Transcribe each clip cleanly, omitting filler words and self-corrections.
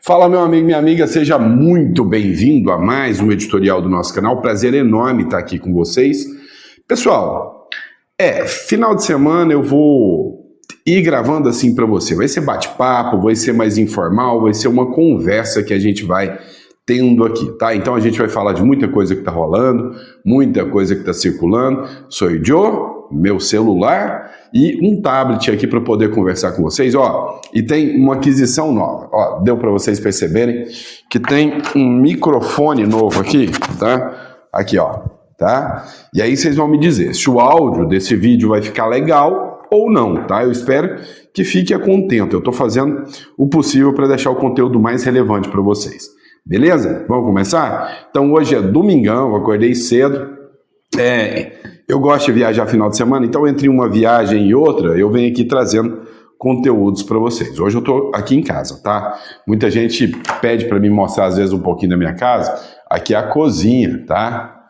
Fala, meu amigo, minha amiga, seja muito bem-vindo a mais um editorial do nosso canal. Prazer enorme estar aqui com vocês. Pessoal, final de semana eu vou ir gravando assim para você. Vai ser bate-papo, vai ser mais informal, vai ser uma conversa que a gente vai tendo aqui, tá? Então a gente vai falar de muita coisa que tá rolando, muita coisa que tá circulando. Sou o Joe, meu celular e um tablet aqui para poder conversar com vocês, e tem uma aquisição nova, deu para vocês perceberem que tem um microfone novo aqui, tá? Aqui, tá? E aí vocês vão me dizer se o áudio desse vídeo vai ficar legal ou não, tá? Eu espero que fique a contento, eu tô fazendo o possível para deixar o conteúdo mais relevante para vocês, beleza? Vamos começar? Então hoje é domingão, eu acordei cedo, eu gosto de viajar final de semana, então entre uma viagem e outra, eu venho aqui trazendo conteúdos para vocês. Hoje eu tô aqui em casa, tá? Muita gente pede para mim mostrar às vezes um pouquinho da minha casa. Aqui é a cozinha, tá?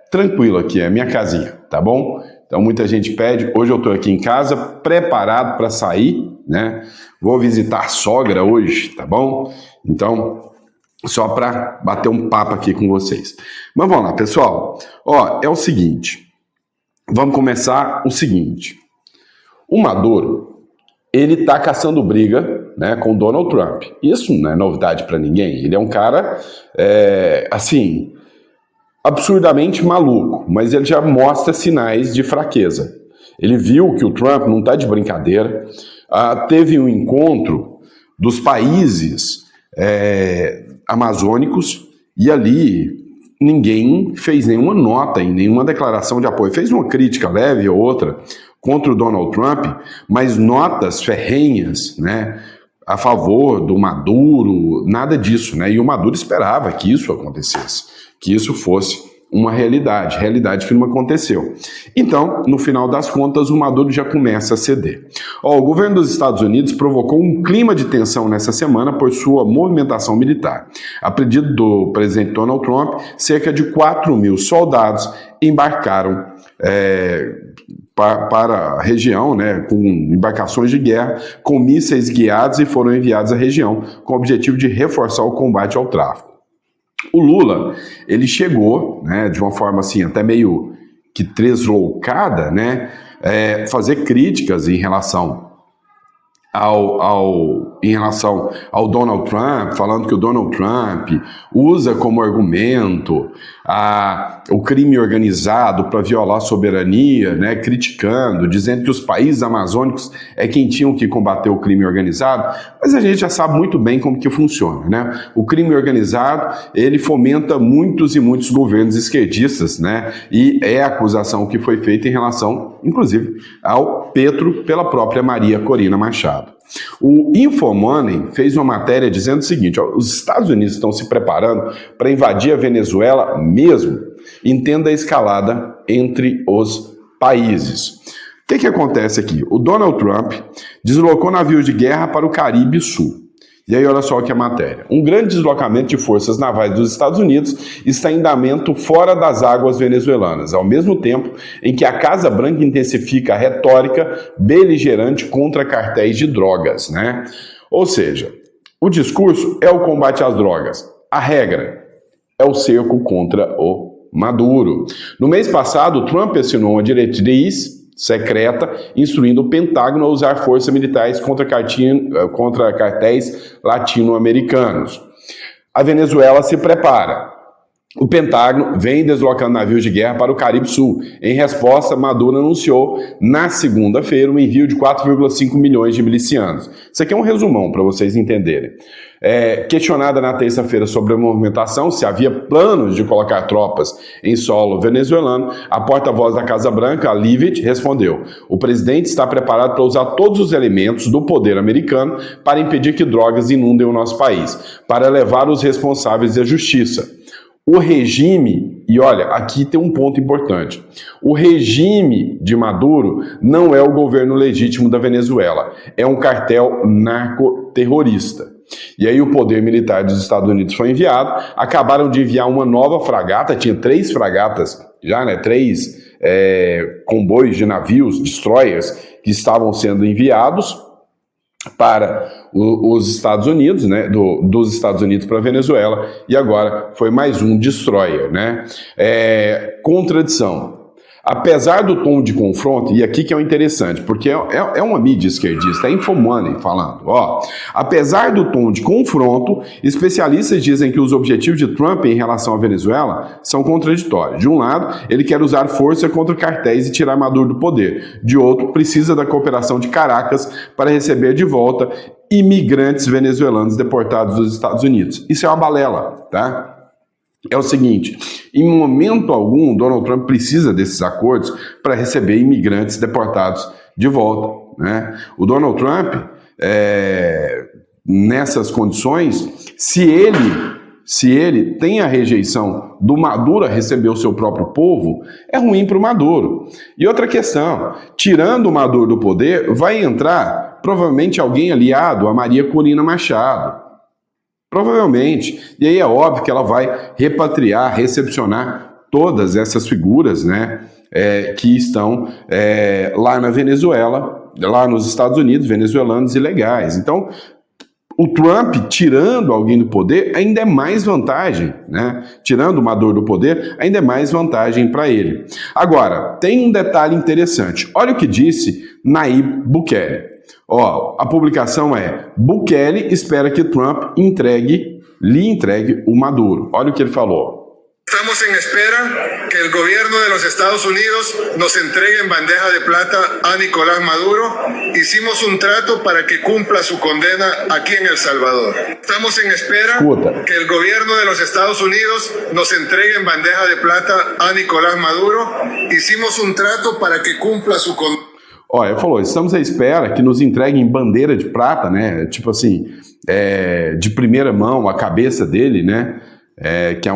Tranquilo aqui, é a minha casinha, tá bom? Então muita gente pede. Hoje eu tô aqui em casa, preparado para sair, né? Vou visitar a sogra hoje, tá bom? Então, só para bater um papo aqui com vocês. Mas vamos lá, pessoal. É o seguinte. Vamos começar o seguinte. O Maduro, ele tá caçando briga, né, com o Donald Trump. Isso não é novidade para ninguém. Ele é um cara, absurdamente maluco, mas ele já mostra sinais de fraqueza. Ele viu que o Trump não tá de brincadeira. Teve um encontro dos países amazônicos, e ali ninguém fez nenhuma nota e nenhuma declaração de apoio. Fez uma crítica leve ou outra contra o Donald Trump, mas notas ferrenhas, né, a favor do Maduro, nada disso, né? E o Maduro esperava que isso acontecesse, que isso fosse uma realidade que não aconteceu. Então, no final das contas, o Maduro já começa a ceder. O governo dos Estados Unidos provocou um clima de tensão nessa semana por sua movimentação militar. A pedido do presidente Donald Trump, cerca de 4.000 soldados embarcaram para a região, né, com embarcações de guerra, com mísseis guiados, e foram enviados à região com o objetivo de reforçar o combate ao tráfico. O Lula, ele chegou, né, de uma forma assim, até meio que tresloucada, né, fazer críticas em relação ao Donald Trump, falando que o Donald Trump usa como argumento o crime organizado para violar a soberania, né, criticando, dizendo que os países amazônicos é quem tinham que combater o crime organizado, mas a gente já sabe muito bem como que funciona, né? O crime organizado, ele fomenta muitos e muitos governos esquerdistas, né? E é a acusação que foi feita em relação, inclusive, ao Petro pela própria Maria Corina Machado. O Infomoney fez uma matéria dizendo o seguinte: os Estados Unidos estão se preparando para invadir a Venezuela mesmo. Entenda a escalada entre os países. O que acontece aqui? O Donald Trump deslocou navios de guerra para o Caribe Sul. E aí olha só o que é a matéria. Um grande deslocamento de forças navais dos Estados Unidos está em andamento fora das águas venezuelanas, ao mesmo tempo em que a Casa Branca intensifica a retórica beligerante contra cartéis de drogas, né? Ou seja, o discurso é o combate às drogas. A regra é o cerco contra o Maduro. No mês passado, Trump assinou uma diretriz secreta, instruindo o Pentágono a usar forças militares contra cartéis latino-americanos. A Venezuela se prepara. O Pentágono vem deslocando navios de guerra para o Caribe Sul. Em resposta, Maduro anunciou na segunda-feira o envio de 4,5 milhões de milicianos. Isso aqui é um resumão para vocês entenderem. Questionada na terça-feira sobre a movimentação, se havia planos de colocar tropas em solo venezuelano, a porta-voz da Casa Branca, a Leavitt, respondeu: o presidente está preparado para usar todos os elementos do poder americano para impedir que drogas inundem o nosso país, para levar os responsáveis à justiça. O regime, e olha, aqui tem um ponto importante, o regime de Maduro não é o governo legítimo da Venezuela, é um cartel narcoterrorista. E aí o poder militar dos Estados Unidos foi enviado, acabaram de enviar uma nova fragata, tinha 3 fragatas já, né, 3 comboios de navios, destroyers, que estavam sendo enviados, para os Estados Unidos, né, dos Estados Unidos para a Venezuela, e agora foi mais um destroyer, né? Contradição. Apesar do tom de confronto, e aqui que é o interessante, porque é uma mídia esquerdista, é Infomoney falando, apesar do tom de confronto, especialistas dizem que os objetivos de Trump em relação à Venezuela são contraditórios. De um lado, ele quer usar força contra cartéis e tirar Maduro do poder. De outro, precisa da cooperação de Caracas para receber de volta imigrantes venezuelanos deportados dos Estados Unidos. Isso é uma balela, tá? É o seguinte, em momento algum, Donald Trump precisa desses acordos para receber imigrantes deportados de volta, né? O Donald Trump, nessas condições, se ele tem a rejeição do Maduro a receber o seu próprio povo, é ruim para o Maduro. E outra questão, tirando o Maduro do poder, vai entrar provavelmente alguém aliado a Maria Corina Machado. Provavelmente. E aí é óbvio que ela vai repatriar, recepcionar todas essas figuras, né, que estão lá na Venezuela, lá nos Estados Unidos, venezuelanos ilegais. Então, o Trump, tirando alguém do poder, ainda é mais vantagem, né? Tirando o Maduro do poder, ainda é mais vantagem para ele. Agora, tem um detalhe interessante. Olha o que disse Nayib Bukele. A publicação é: Bukele espera que Trump lhe entregue o Maduro. Olha o que ele falou. Estamos en espera que el gobierno de los Estados Unidos nos entregue en bandeja de plata a Nicolás Maduro. Hicimos un trato para que cumpla su condena aquí en El Salvador. Estamos en espera que el gobierno de los Estados Unidos nos entregue en bandeja de plata a Nicolás Maduro. Hicimos un trato para que cumpla su condena. Ele falou, estamos à espera que nos entreguem bandeira de prata, né? Tipo assim, de primeira mão, a cabeça dele, né? Que é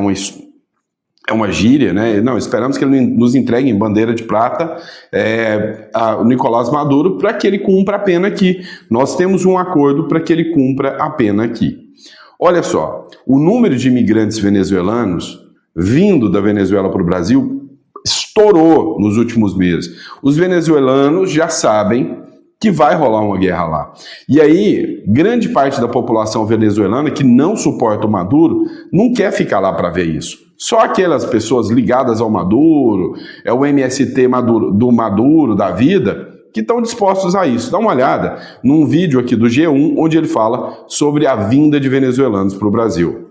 uma gíria, né? Não, esperamos que ele nos entregue em bandeira de prata o Nicolás Maduro para que ele cumpra a pena aqui. Nós temos um acordo para que ele cumpra a pena aqui. Olha só, o número de imigrantes venezuelanos vindo da Venezuela para o Brasil estourou nos últimos meses. Os venezuelanos já sabem que vai rolar uma guerra lá. E aí, grande parte da população venezuelana que não suporta o Maduro não quer ficar lá para ver isso. Só aquelas pessoas ligadas ao Maduro, o MST do Maduro, da vida, que estão dispostos a isso. Dá uma olhada num vídeo aqui do G1, onde ele fala sobre a vinda de venezuelanos para o Brasil.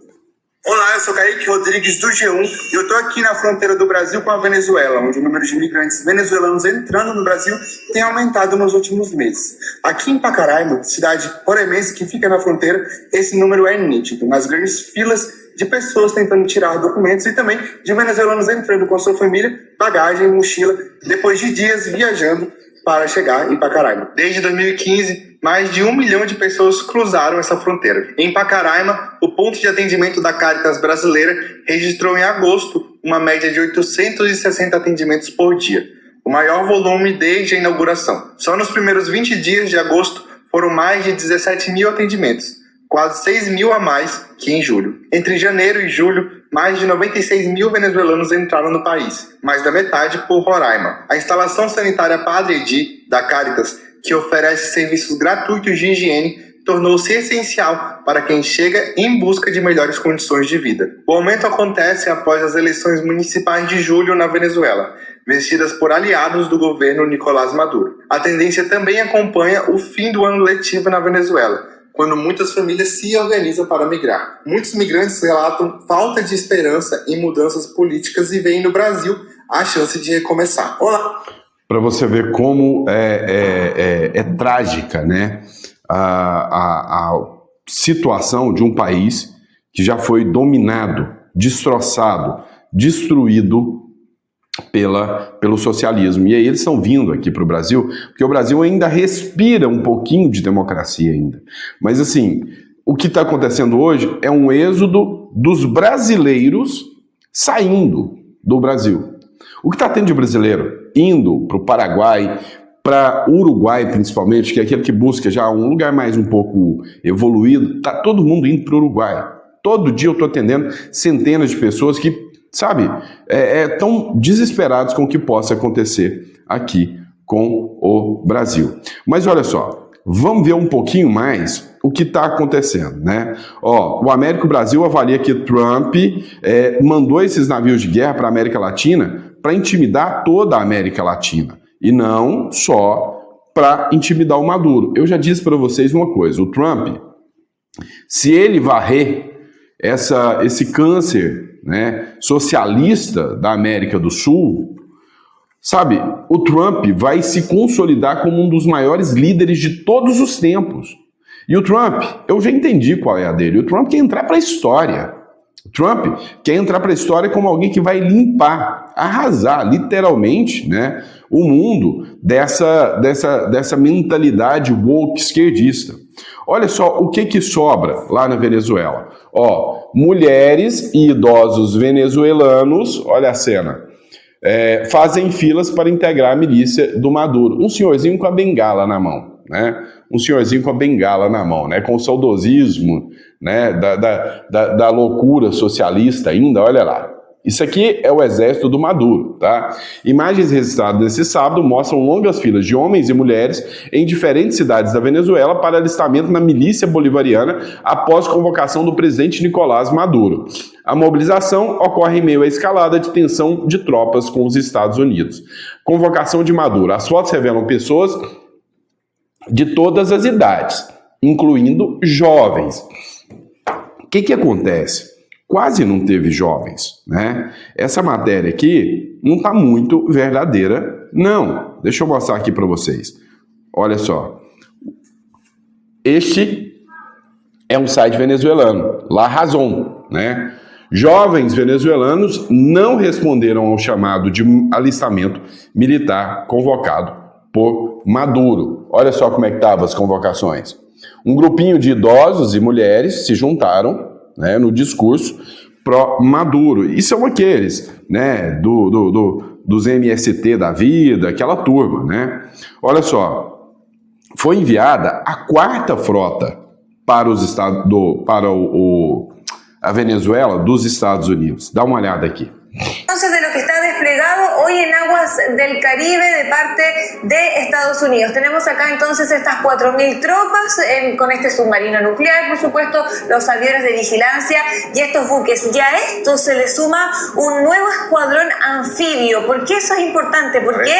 Olá, eu sou Kaique Rodrigues do G1 e eu estou aqui na fronteira do Brasil com a Venezuela, onde o número de imigrantes venezuelanos entrando no Brasil tem aumentado nos últimos meses. Aqui em Pacaraima, cidade roraimense que fica na fronteira, esse número é nítido, nas grandes filas de pessoas tentando tirar documentos e também de venezuelanos entrando com sua família, bagagem, mochila, depois de dias viajando para chegar em Pacaraima. Desde 2015, mais de 1 milhão de pessoas cruzaram essa fronteira. Em Pacaraima, o ponto de atendimento da Caritas brasileira registrou em agosto uma média de 860 atendimentos por dia, o maior volume desde a inauguração. Só nos primeiros 20 dias de agosto foram mais de 17 mil atendimentos, quase 6 mil a mais que em julho. Entre janeiro e julho, mais de 96 mil venezuelanos entraram no país, mais da metade por Roraima. A instalação sanitária Padre Edi, da Caritas, que oferece serviços gratuitos de higiene, tornou-se essencial para quem chega em busca de melhores condições de vida. O aumento acontece após as eleições municipais de julho na Venezuela, vencidas por aliados do governo Nicolás Maduro. A tendência também acompanha o fim do ano letivo na Venezuela, quando muitas famílias se organizam para migrar. Muitos migrantes relatam falta de esperança em mudanças políticas e veem no Brasil a chance de recomeçar. Olá! Para você ver como é trágica, né, a situação de um país que já foi dominado, destroçado, destruído pelo socialismo. E aí eles estão vindo aqui para o Brasil, porque o Brasil ainda respira um pouquinho de democracia ainda. Mas assim, o que está acontecendo hoje é um êxodo dos brasileiros saindo do Brasil. O que está tendo de brasileiro indo para o Paraguai, para o Uruguai principalmente, que é aquele que busca já um lugar mais um pouco evoluído, está todo mundo indo para o Uruguai. Todo dia eu estou atendendo centenas de pessoas que, sabe, estão desesperados com o que possa acontecer aqui com o Brasil. Mas olha só, vamos ver um pouquinho mais o que está acontecendo, né? Ó, o Américo Brasil avalia que Trump mandou esses navios de guerra para a América Latina para intimidar toda a América Latina e não só para intimidar o Maduro. Eu já disse para vocês uma coisa, o Trump, se ele varrer esse câncer, né, socialista da América do Sul, sabe, o Trump vai se consolidar como um dos maiores líderes de todos os tempos. E o Trump, eu já entendi qual é a dele, o Trump quer entrar para a história. O Trump quer entrar para a história como alguém que vai limpar, arrasar, literalmente, né, o mundo dessa mentalidade woke esquerdista. Olha só o que sobra lá na Venezuela. Ó, mulheres e idosos venezuelanos, olha a cena, fazem filas para integrar a milícia do Maduro. Um senhorzinho com a bengala na mão, né? Um senhorzinho com a bengala na mão, né? Com o saudosismo, né? Da loucura socialista ainda, olha lá. Isso aqui é o exército do Maduro, tá? Imagens registradas nesse sábado mostram longas filas de homens e mulheres em diferentes cidades da Venezuela para alistamento na milícia bolivariana após convocação do presidente Nicolás Maduro. A mobilização ocorre em meio à escalada de tensão de tropas com os Estados Unidos. Convocação de Maduro. As fotos revelam pessoas de todas as idades, incluindo jovens. O que acontece? Quase não teve jovens, né? Essa matéria aqui não está muito verdadeira, não. Deixa eu mostrar aqui para vocês. Olha só. Este é um site venezuelano, La Razón, né? Jovens venezuelanos não responderam ao chamado de alistamento militar convocado por Maduro. Olha só como é que estavam as convocações. Um grupinho de idosos e mulheres se juntaram, né, no discurso pró-Maduro. E são aqueles, né, dos MST da vida, aquela turma, né? Olha só, foi enviada a 4ª frota para os a Venezuela dos Estados Unidos. Dá uma olhada aqui. Entonces, de lo que está desplegado hoy en aguas del Caribe de parte de Estados Unidos. Tenemos acá entonces estas 4.000 tropas con este submarino nuclear, por supuesto, los aviones de vigilancia y estos buques. Y a esto se le suma un nuevo escuadrón anfibio. ¿Por qué eso es importante? Porque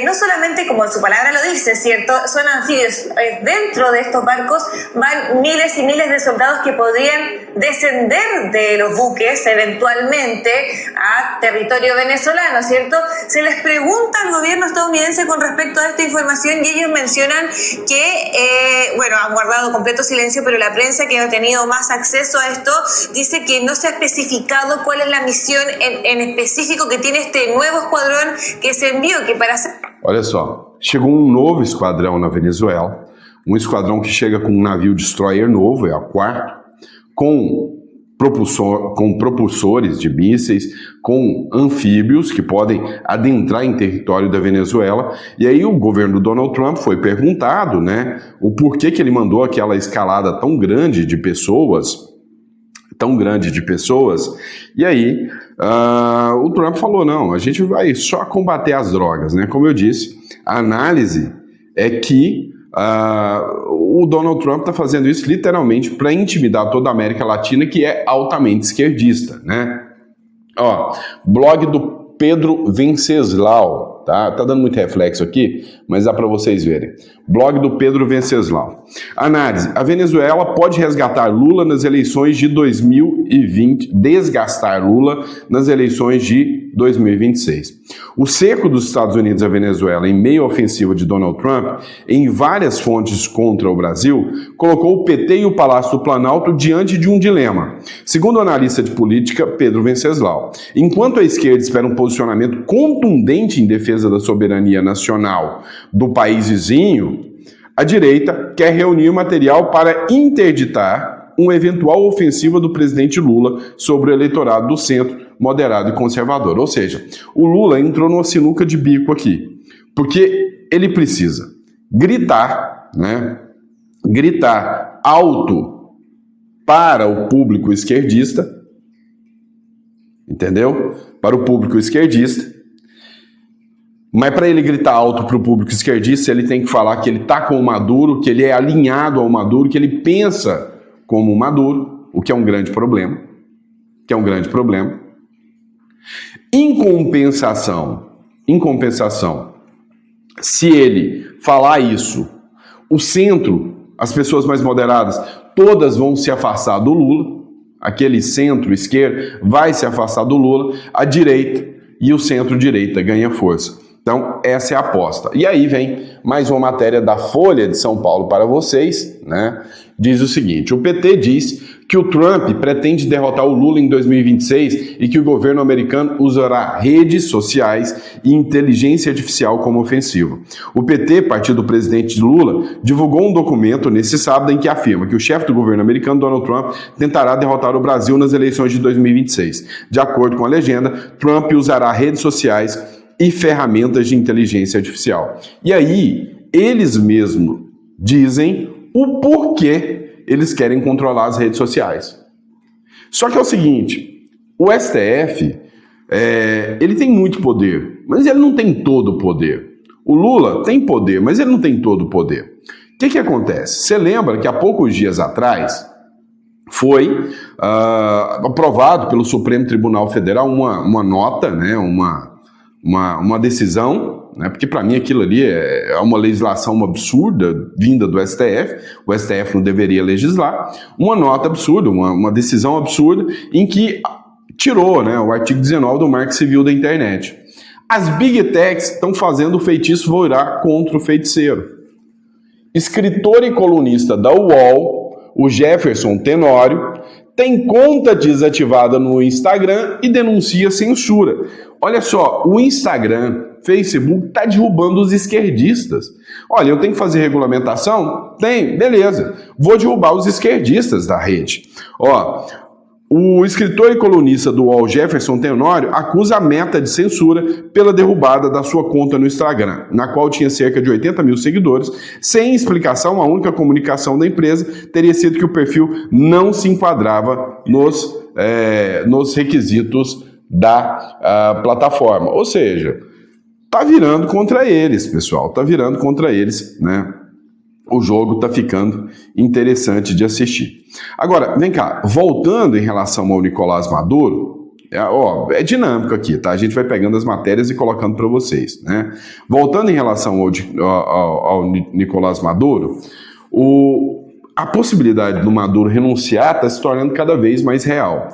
no solamente, como su palabra lo dice, ¿cierto? Son anfibios. Dentro de estos barcos van miles y miles de soldados que podrían descender de los buques eventualmente a territorio venezolano, ¿cierto? Se les pregunta al gobierno estadounidense con respecto a esta información y ellos mencionan que, han guardado completo silencio, pero la prensa que ha tenido más acceso a esto dice que no se ha especificado cuál es la misión en específico que tiene este nuevo escuadrón que se envió, que para hacer... Olha só, chegou um novo esquadrão na Venezuela, um esquadrão que chega com um navio destroyer novo, é o 4º, com propulsores de mísseis, com anfíbios que podem adentrar em território da Venezuela. E aí o governo do Donald Trump foi perguntado, né, o porquê que ele mandou aquela escalada tão grande de pessoas, e aí o Trump falou, não, a gente vai só combater as drogas, né? Como eu disse, a análise é que o Donald Trump está fazendo isso literalmente para intimidar toda a América Latina, que é altamente esquerdista, né? Ó, blog do Pedro Venceslau, tá dando muito reflexo aqui, mas dá para vocês verem. Blog do Pedro Venceslau. Análise: a Venezuela pode resgatar Lula nas eleições de 2020, desgastar Lula nas eleições de 2026. O cerco dos Estados Unidos à Venezuela em meio à ofensiva de Donald Trump, em várias fontes contra o Brasil, colocou o PT e o Palácio do Planalto diante de um dilema. Segundo o analista de política Pedro Venceslau, enquanto a esquerda espera um posicionamento contundente em defesa da soberania nacional do país vizinho, a direita quer reunir material para interditar uma eventual ofensiva do presidente Lula sobre o eleitorado do centro, moderado e conservador. Ou seja, o Lula entrou numa sinuca de bico aqui, porque ele precisa gritar, né? Gritar alto para o público esquerdista, entendeu? Para o público esquerdista, Mas para ele gritar alto para o público esquerdista, ele tem que falar que ele está com o Maduro, que ele é alinhado ao Maduro, que ele pensa como o Maduro, o que é um grande problema. Em compensação, se ele falar isso, o centro, as pessoas mais moderadas, todas vão se afastar do Lula, aquele centro-esquerda vai se afastar do Lula, a direita e o centro-direita ganha força. Então, essa é a aposta. E aí vem mais uma matéria da Folha de São Paulo para vocês, né? Diz o seguinte: o PT diz que o Trump pretende derrotar o Lula em 2026 e que o governo americano usará redes sociais e inteligência artificial como ofensiva. O PT, partido do presidente Lula, divulgou um documento nesse sábado em que afirma que o chefe do governo americano, Donald Trump, tentará derrotar o Brasil nas eleições de 2026. De acordo com a legenda, Trump usará redes sociais e ferramentas de inteligência artificial. E aí, eles mesmos dizem o porquê eles querem controlar as redes sociais. Só que é o seguinte, o STF, ele tem muito poder, mas ele não tem todo o poder. O Lula tem poder, mas ele não tem todo o poder. O que acontece? Você lembra que há poucos dias atrás foi aprovado pelo Supremo Tribunal Federal uma nota, né, uma decisão, né, porque para mim aquilo ali é uma legislação absurda vinda do STF, o STF não deveria legislar, uma nota absurda, uma decisão absurda em que tirou, né, o artigo 19 do Marco Civil da internet. As Big Techs estão fazendo o feitiço virar contra o feiticeiro. Escritor e colunista da UOL, o Jefferson Tenório, tem conta desativada no Instagram e denuncia censura. Olha só, o Instagram, Facebook, está derrubando os esquerdistas. Olha, eu tenho que fazer regulamentação? Tem, beleza. Vou derrubar os esquerdistas da rede. Ó, o escritor e colunista do UOL, Jefferson Tenório, acusa a Meta de censura pela derrubada da sua conta no Instagram, na qual tinha cerca de 80 mil seguidores. Sem explicação, a única comunicação da empresa teria sido que o perfil não se enquadrava nos requisitos da plataforma. Ou seja, tá virando contra eles, pessoal. Tá virando contra eles, né? O jogo tá ficando interessante de assistir. Agora, vem cá, voltando em relação ao Nicolás Maduro, é dinâmico aqui, tá? A gente vai pegando as matérias e colocando para vocês, né? Voltando em relação ao Nicolás Maduro, a possibilidade do Maduro renunciar está se tornando cada vez mais real.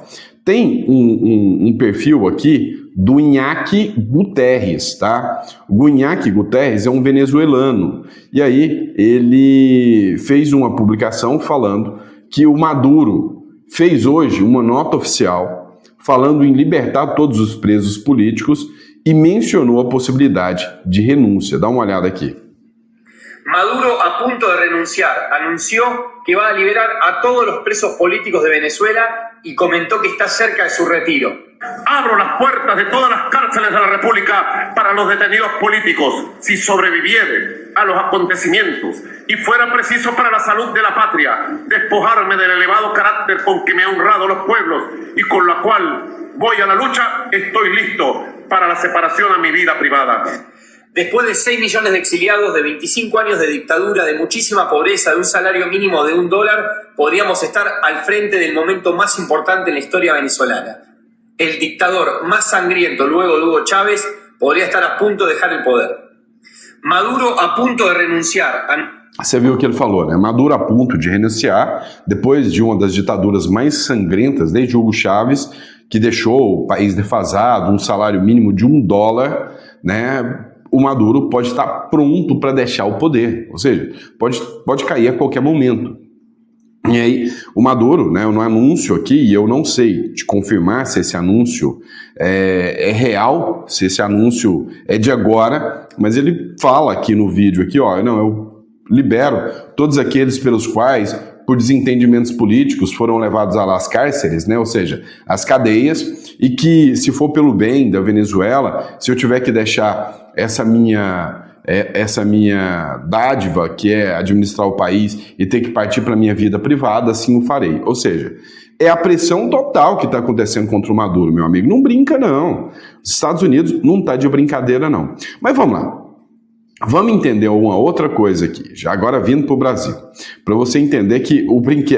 Tem um perfil aqui do Iñaki Guterres, tá? O Iñaki Guterres é um venezuelano. E aí ele fez uma publicação falando que o Maduro fez hoje uma nota oficial falando em libertar todos os presos políticos e mencionou a possibilidade de renúncia. Dá uma olhada aqui. Maduro, a punto de renunciar, anunció que va a liberar a todos los presos políticos de Venezuela y comentó que está cerca de su retiro. Abro las puertas de todas las cárceles de la República para los detenidos políticos, si sobreviviere a los acontecimientos y fuera preciso para la salud de la patria, despojarme del elevado carácter con que me han honrado los pueblos y con la cual voy a la lucha, estoy listo para la separación a mi vida privada. Después de 6 millones de exiliados, de 25 años de dictadura, de muchísima pobreza, de un salario mínimo de $1, podríamos estar al frente del momento más importante en la historia venezolana. El dictador más sangriento luego de Hugo Chávez podría estar a punto de dejar el poder. Maduro a punto de renunciar. Você viu o que ele falou, né? Maduro a ponto de renunciar depois de uma das ditaduras mais sangrentas desde Hugo Chávez, que deixou o país defasado, um salário mínimo de $1, né? O Maduro pode estar pronto para deixar o poder, ou seja, pode cair a qualquer momento. E aí, o Maduro, né, no anúncio aqui, e eu não sei te confirmar se esse anúncio é real, se esse anúncio é de agora, mas ele fala aqui no vídeo, aqui, ó, não, eu libero todos aqueles pelos quais, por desentendimentos políticos, foram levados às cárceres, né, ou seja, às cadeias, e que, se for pelo bem da Venezuela, se eu tiver que deixar essa minha essa minha dádiva, que é administrar o país e ter que partir para a minha vida privada, assim o farei. Ou seja, é a pressão total que está acontecendo contra o Maduro, meu amigo. Não brinca, não. Os Estados Unidos não está de brincadeira, não. Mas vamos lá. Vamos entender uma outra coisa aqui, já agora vindo para o Brasil, para você entender que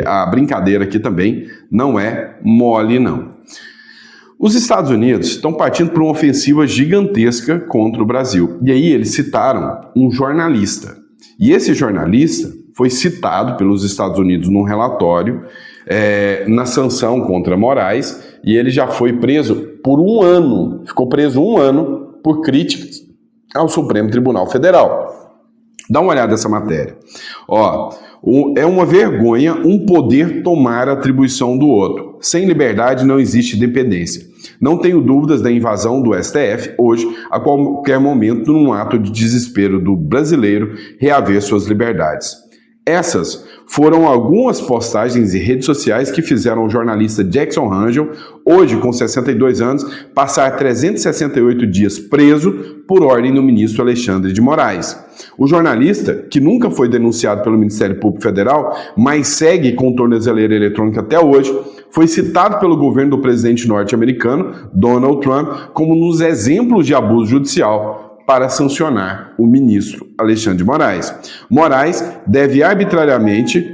a brincadeira aqui também não é mole, não. Os Estados Unidos estão partindo para uma ofensiva gigantesca contra o Brasil. E aí eles citaram um jornalista. E esse jornalista foi citado pelos Estados Unidos num relatório na sanção contra Moraes, e ele já foi preso por 1 ano. Ficou preso 1 ano por críticas ao Supremo Tribunal Federal. Dá uma olhada nessa matéria. É uma vergonha um poder tomar a atribuição do outro. Sem liberdade não existe independência. Não tenho dúvidas da invasão do STF hoje, a qualquer momento, num ato de desespero do brasileiro reaver suas liberdades. Essas foram algumas postagens em redes sociais que fizeram o jornalista Jackson Rangel, hoje com 62 anos, passar 368 dias preso por ordem do ministro Alexandre de Moraes. O jornalista, que nunca foi denunciado pelo Ministério Público Federal, mas segue com tornozeleira eletrônica até hoje, foi citado pelo governo do presidente norte-americano, Donald Trump, como nos exemplos de abuso judicial para sancionar o ministro Alexandre de Moraes. Moraes deteve arbitrariamente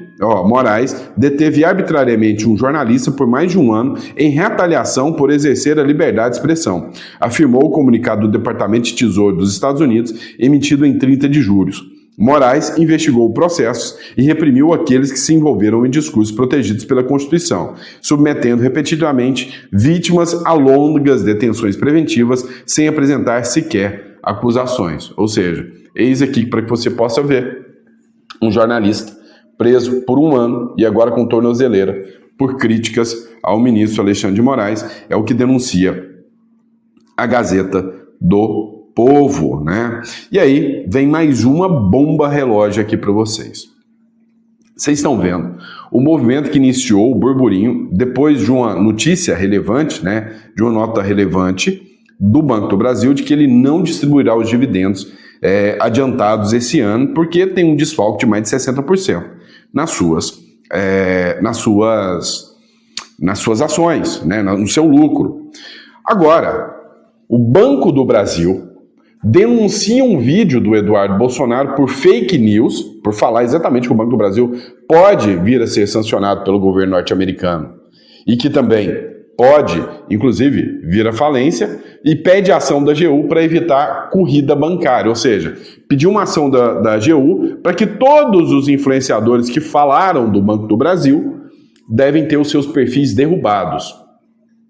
um jornalista por mais de 1 ano em retaliação por exercer a liberdade de expressão, afirmou o comunicado do Departamento de Tesouro dos Estados Unidos, emitido em 30 de julho. Moraes investigou processos e reprimiu aqueles que se envolveram em discursos protegidos pela Constituição, submetendo repetidamente vítimas a longas detenções preventivas sem apresentar sequer acusações. Ou seja, eis aqui para que você possa ver um jornalista preso por 1 ano e agora com tornozeleira por críticas ao ministro Alexandre de Moraes, é o que denuncia a Gazeta do Povo, né? E aí vem mais uma bomba relógio aqui para vocês. Vocês estão vendo o movimento que iniciou o burburinho depois de uma notícia relevante, né? De uma nota relevante do Banco do Brasil de que ele não distribuirá os dividendos adiantados esse ano, porque tem um desfalque de mais de 60% nas suas ações, né? No seu lucro. Agora, o Banco do Brasil denuncia um vídeo do Eduardo Bolsonaro por fake news, por falar exatamente que o Banco do Brasil pode vir a ser sancionado pelo governo norte-americano e que também pode, inclusive, vir à falência, e pede a ação da AGU para evitar corrida bancária, ou seja, pediu uma ação da AGU para que todos os influenciadores que falaram do Banco do Brasil devem ter os seus perfis derrubados.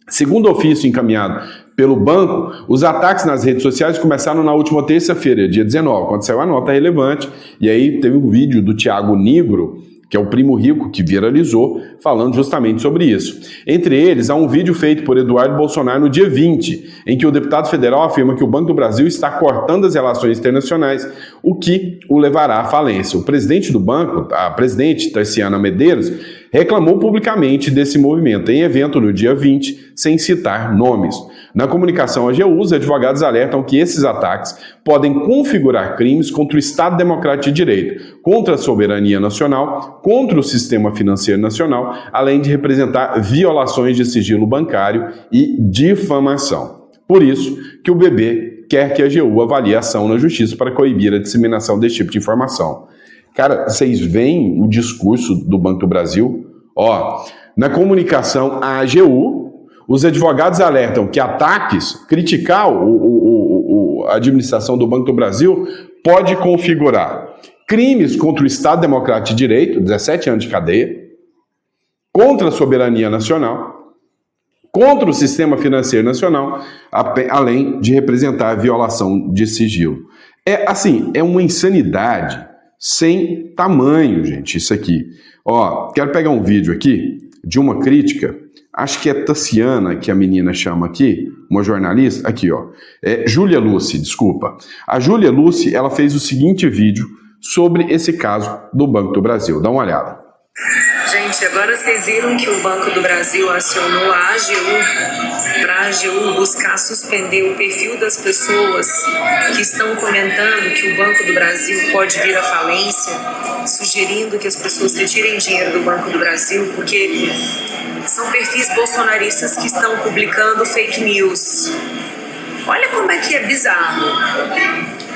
Segundo o ofício encaminhado pelo banco, os ataques nas redes sociais começaram na última terça-feira, dia 19, quando saiu a nota relevante, e aí teve um vídeo do Thiago Nigro, que é o primo rico, que viralizou, falando justamente sobre isso. Entre eles, há um vídeo feito por Eduardo Bolsonaro no dia 20, em que o deputado federal afirma que o Banco do Brasil está cortando as relações internacionais, o que o levará à falência. O presidente do banco, a presidente Tarciana Medeiros, reclamou publicamente desse movimento em evento no dia 20, sem citar nomes. Na comunicação à AGU, os advogados alertam que esses ataques podem configurar crimes contra o Estado Democrático de Direito, contra a soberania nacional, contra o sistema financeiro nacional, além de representar violações de sigilo bancário e difamação. Por isso que o BB quer que a AGU avalie a ação na justiça para coibir a disseminação desse tipo de informação. Cara, vocês veem o discurso do Banco do Brasil? Na comunicação à AGU, os advogados alertam que ataques, criticar a administração do Banco do Brasil pode configurar crimes contra o Estado Democrático de Direito, 17 anos de cadeia, contra a soberania nacional, contra o sistema financeiro nacional, além de representar violação de sigilo. É uma insanidade sem tamanho, gente, isso aqui. Quero pegar um vídeo aqui de uma crítica, acho que é Tassiana, que a menina chama aqui, uma jornalista, aqui, Júlia Lucy, desculpa. A Júlia Lucy, ela fez o seguinte vídeo sobre esse caso do Banco do Brasil. Dá uma olhada. Gente, agora vocês viram que o Banco do Brasil acionou a AGU para a AGU buscar suspender o perfil das pessoas que estão comentando que o Banco do Brasil pode vir à falência, sugerindo que as pessoas retirem dinheiro do Banco do Brasil, porque são perfis bolsonaristas que estão publicando fake news. Olha como é que é bizarro.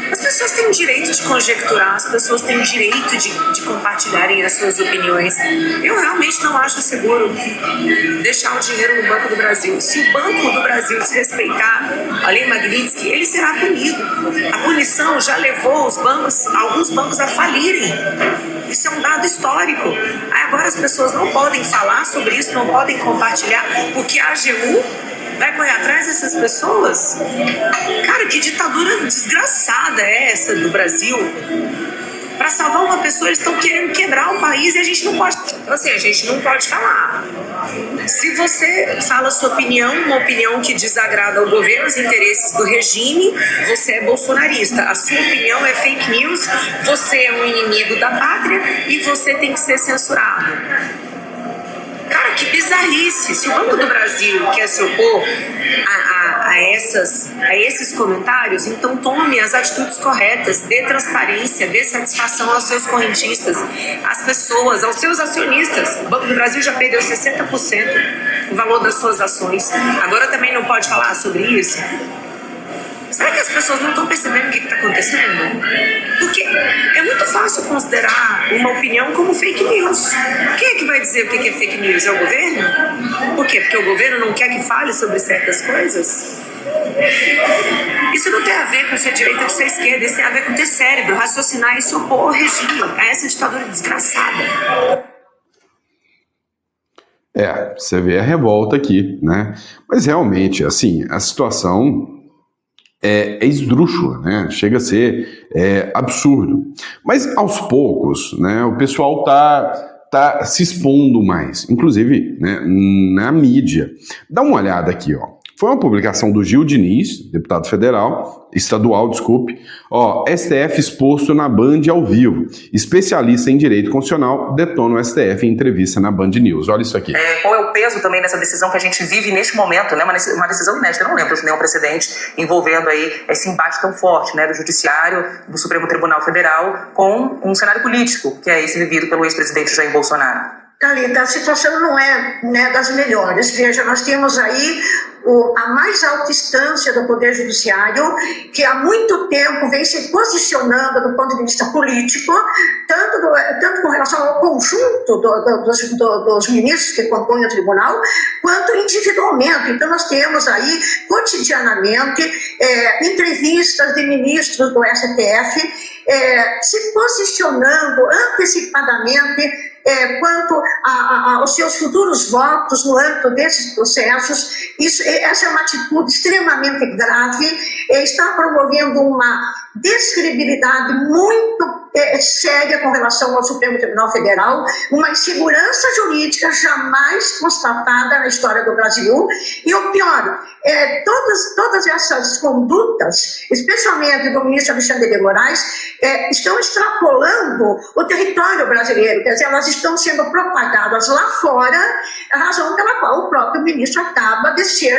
As pessoas têm o direito de conjecturar, as pessoas têm o direito de compartilharem as suas opiniões. Eu realmente não acho seguro deixar o dinheiro no Banco do Brasil. Se o Banco do Brasil desrespeitar a Lei Magnitsky, ele será punido. A punição já levou alguns bancos a falirem. Isso é um dado histórico. Agora as pessoas não podem falar sobre isso, não podem compartilhar, porque a AGU vai correr atrás dessas pessoas? Cara, que ditadura desgraçada é essa do Brasil? Para salvar uma pessoa, eles estão querendo quebrar o país e a gente não pode. Então, assim, a gente não pode falar. Se você fala sua opinião, uma opinião que desagrada ao governo, os interesses do regime, você é bolsonarista. A sua opinião é fake news, você é um inimigo da pátria e você tem que ser censurado. Cara, que bizarrice. Se o Banco do Brasil quer se opor a esses comentários, então tome as atitudes corretas, dê transparência, dê satisfação aos seus correntistas, às pessoas, aos seus acionistas. O Banco do Brasil já perdeu 60% do valor das suas ações. Agora também não pode falar sobre isso? Será que as pessoas não estão percebendo o que está acontecendo? Porque é muito fácil considerar uma opinião como fake news. Quem é que vai dizer o que é fake news? É o governo? Por quê? Porque o governo não quer que fale sobre certas coisas? Isso não tem a ver com ser direita ou ser esquerda, isso tem a ver com ter cérebro, raciocinar e se opor ao regime, a essa ditadura desgraçada. Você vê a revolta aqui, né? Mas realmente, assim, a situação é esdrúxula, né? Chega a ser absurdo. Mas aos poucos, né, o pessoal tá se expondo mais, inclusive, né, na mídia. Dá uma olhada aqui, ó. Foi uma publicação do Gil Diniz, deputado estadual, STF exposto na Band ao vivo. Especialista em direito constitucional detona o STF em entrevista na Band News. Olha isso aqui. Qual é o peso também dessa decisão que a gente vive neste momento, né? Uma decisão inédita, eu não lembro de nenhum precedente envolvendo aí esse embate tão forte, né, do Judiciário, do Supremo Tribunal Federal, com um cenário político, que é esse vivido pelo ex-presidente Jair Bolsonaro. Thalita, a situação não é, né, das melhores. Veja, nós temos aí a mais alta instância do Poder Judiciário, que há muito tempo vem se posicionando do ponto de vista político, tanto com relação ao conjunto dos ministros que compõem o tribunal, quanto individualmente. Então nós temos aí, cotidianamente, entrevistas de ministros do STF se posicionando antecipadamente quanto aos seus futuros votos no âmbito desses processos. Essa é uma atitude extremamente grave, está promovendo uma descredibilidade muito séria com relação ao Supremo Tribunal Federal, uma insegurança jurídica jamais constatada na história do Brasil. E o pior, todas essas condutas, especialmente do ministro Alexandre de Moraes, estão extrapolando o território brasileiro, quer dizer, elas estão sendo propagadas lá fora, a razão pela qual o próprio ministro acaba de ser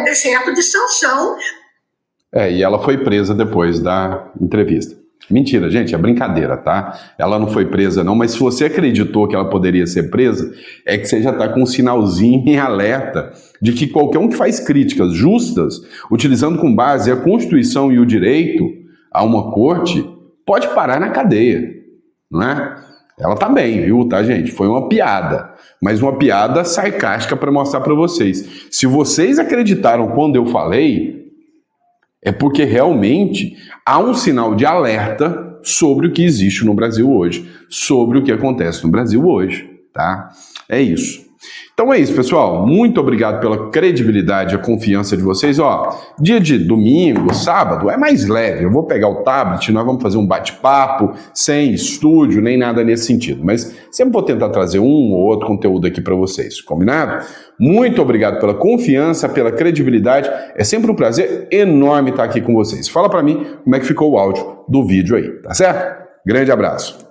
objeto de sanção. E ela foi presa depois da entrevista. Mentira, gente, é brincadeira, tá? Ela não foi presa não, mas se você acreditou que ela poderia ser presa, é que você já tá com um sinalzinho em alerta de que qualquer um que faz críticas justas, utilizando com base a Constituição e o direito a uma corte, pode parar na cadeia, não é? Ela tá bem, viu, tá, gente? Foi uma piada, mas uma piada sarcástica para mostrar para vocês. Se vocês acreditaram quando eu falei, é porque realmente há um sinal de alerta sobre o que existe no Brasil hoje, sobre o que acontece no Brasil hoje, tá? É isso. Então é isso, pessoal. Muito obrigado pela credibilidade e a confiança de vocês. Dia de domingo, sábado, é mais leve. Eu vou pegar o tablet, nós vamos fazer um bate-papo, sem estúdio, nem nada nesse sentido. Mas sempre vou tentar trazer um ou outro conteúdo aqui para vocês, combinado? Muito obrigado pela confiança, pela credibilidade. É sempre um prazer enorme estar aqui com vocês. Fala para mim como é que ficou o áudio do vídeo aí, tá certo? Grande abraço.